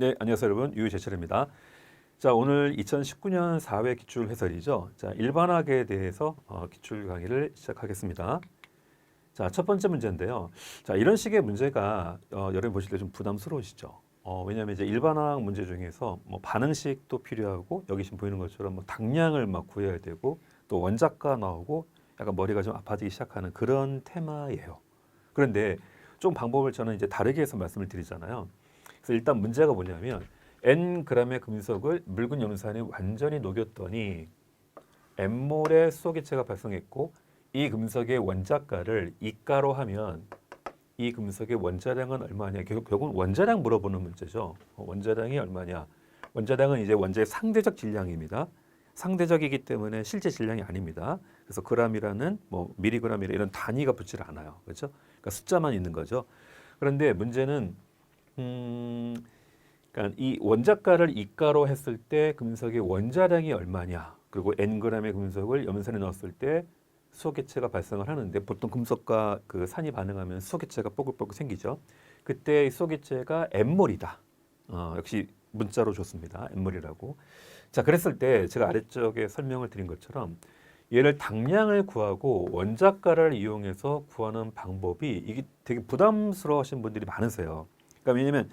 네, 안녕하세요 여러분. 유재철입니다. 자, 오늘 2019년 4회 기출 해설이죠. 자, 일반학에 대해서 기출 강의를 시작하겠습니다. 자, 첫 번째 문제인데요. 자, 이런 식의 문제가 여러분 보실 때 좀 부담스러우시죠? 왜냐하면 이제 일반학 문제 중에서 뭐 반응식도 필요하고 여기 지금 보이는 것처럼 뭐 당량을 막 구해야 되고 또 원작가 나오고 약간 머리가 좀 아파지기 시작하는 그런 테마예요. 그런데 좀 방법을 저는 이제 다르게 해서 말씀을 드리잖아요. 그래서 일단 문제가 뭐냐면 n g의 금속을 묽은 염산에 완전히 녹였더니 n몰의 수소기체가 발생했고 이 금속의 원자가를 이가로 하면 이 금속의 원자량은 얼마냐? 결국은 원자량 물어보는 문제죠. 원자량이 얼마냐? 원자량은 이제 원자의 상대적 질량입니다. 상대적이기 때문에 실제 질량이 아닙니다. 그래서 g이라는 뭐 미리그램이라 이런 단위가 붙질 않아요. 그렇죠? 그러니까 숫자만 있는 거죠. 그런데 문제는 그러니까 이 원자가를 이가로 했을 때 금속의 원자량이 얼마냐? 그리고 n g의 금속을 염산에 넣었을 때 수소기체가 발생을 하는데 보통 금속과 그 산이 반응하면 수소기체가 뽀글뽀글 생기죠. 그때 수소기체가 n몰이다. 역시 문자로 줬습니다. n몰이라고. 자, 그랬을 때 제가 아래쪽에 설명을 드린 것처럼 얘를 당량을 구하고 원자가를 이용해서 구하는 방법이 이게 되게 부담스러워하시는 분들이 많으세요. 그러니까 왜냐면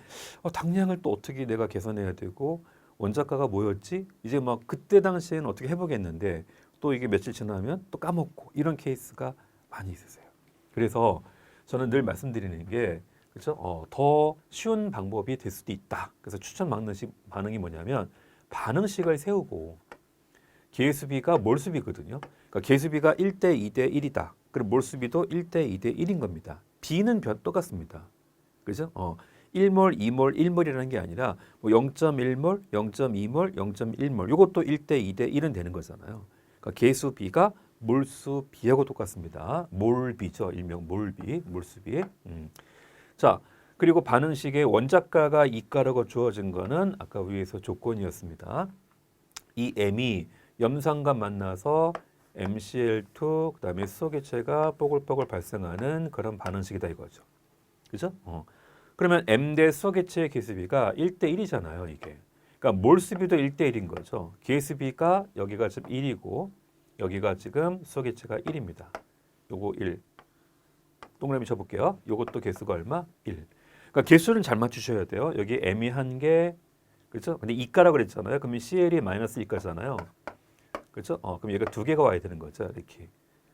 당량을 또 어떻게 내가 계산해야 되고 원자가가 뭐였지? 이제 막 그때 당시에는 어떻게 해보겠는데 또 이게 며칠 지나면 또 까먹고 이런 케이스가 많이 있으세요. 그래서 저는 늘 말씀드리는 게 그렇죠? 더 쉬운 방법이 될 수도 있다. 그래서 추천 반응이 뭐냐면 반응식을 세우고 계수비가 몰수비거든요. 그러니까 계수비가 1대 2대 1이다. 그리고 몰수비도 1대 2대 1인 겁니다. B는 똑같습니다. 그죠? 1몰, 2몰, 1몰이라는 게 아니라 뭐 0.1몰, 0.2몰, 0.1몰 이것도 1대 2대 1은 되는 거잖아요. 그러니까 계수 B가 몰수 B하고 똑같습니다. 몰비죠. 일명 몰비, 몰수비. 자, 그리고 반응식의 원자가가 이가라고 주어진 거는 아까 위에서 조건이었습니다. 이 M이 염산과 만나서 MCl2 그다음에 수소기체가 뽀글뽀글 발생하는 그런 반응식이다 이거죠. 그죠? 그러면 M 대 수소기체의 계수비가 1대 1이잖아요, 이게. 그러니까 몰수비도 1대 1인 거죠. 계수비가 여기가 지금 1이고 여기가 지금 수소기체가 1입니다. 요거 1. 동그라미 쳐볼게요. 요것도 개수가 얼마? 1. 그러니까 개수는 잘 맞추셔야 돼요. 여기 M이 한 개, 그렇죠? 근데 이가라 그랬잖아요. 그러면 CL이 마이너스 이가잖아요. 그렇죠? 그럼 얘가 두 개가 와야 되는 거죠, 이렇게.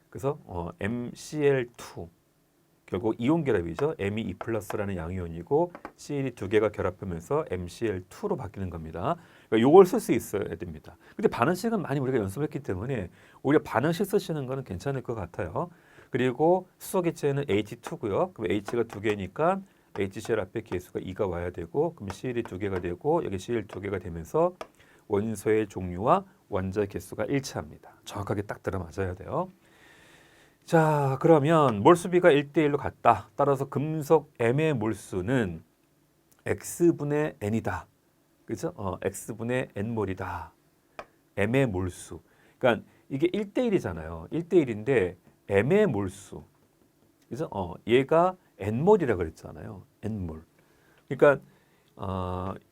그래서 MCl2 결국 이온 결합이죠. M이 2 플러스라는 양이온이고 CL이 두 개가 결합하면서 MCl2로 바뀌는 겁니다. 그러니까 이걸 쓸 수 있어야 됩니다. 근데 반응식은 많이 우리가 연습했기 때문에 오히려 반응식 쓰시는 거는 괜찮을 것 같아요. 그리고 수소기체는 H2고요. 그럼 H가 두 개니까 HCl 앞에 개수가 2가 와야 되고 그럼 CL이 두 개가 되고 여기 CL 두 개가 되면서 원소의 종류와 원자 개수가 일치합니다. 정확하게 딱 들어맞아야 돼요. 자, 그러면 몰수비가 1대1로 같다. 따라서 금속 M의 몰수는 X분의 N이다. 그죠? X분의 N몰이다. M의 몰수. 그러니까 이게 1대1이잖아요. 1대1인데 M의 몰수. 그죠? 얘가 N몰이라고 그랬잖아요. N몰. 그러니까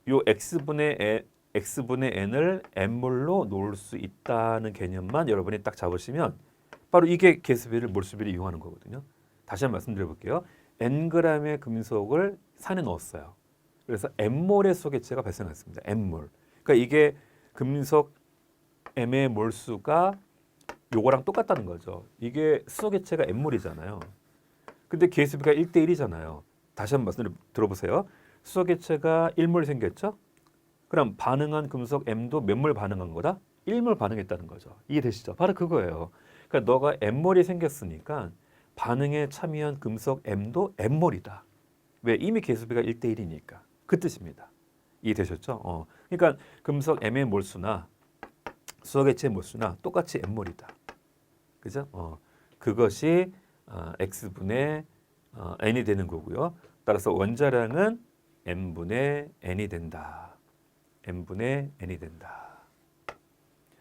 요 X분의 N을 N몰로 놓을 수 있다는 개념만 여러분이 딱 잡으시면 바로 이게 계수비를 몰수비를 이용하는 거거든요. 다시 한번 말씀드려 볼게요. Ng의 금속을 산에 넣었어요. 그래서 N몰의 수소기체가 발생했습니다. N몰. 그러니까 이게 금속 M의 몰수가 요거랑 똑같다는 거죠. 이게 수소기체가 N몰이잖아요. 근데 계수비가 1대 1이잖아요. 다시 한번 말씀 들어보세요. 수소기체가 1몰 생겼죠? 그럼 반응한 금속 M도 몇 몰 반응한 거다? 1몰 반응했다는 거죠. 이해되시죠? 바로 그거예요. 그러니까 너가 M몰이 생겼으니까 반응에 참여한 금속 M도 M몰이다. 왜? 이미 계수비가 1대 1이니까. 그 뜻입니다. 이해되셨죠? 그러니까 금속 M의 몰수나 수소기체의 몰수나 똑같이 M몰이다. 그죠? 그것이 X분의 N이 되는 거고요. 따라서 원자량은 M분의 N이 된다. M분의 N이 된다.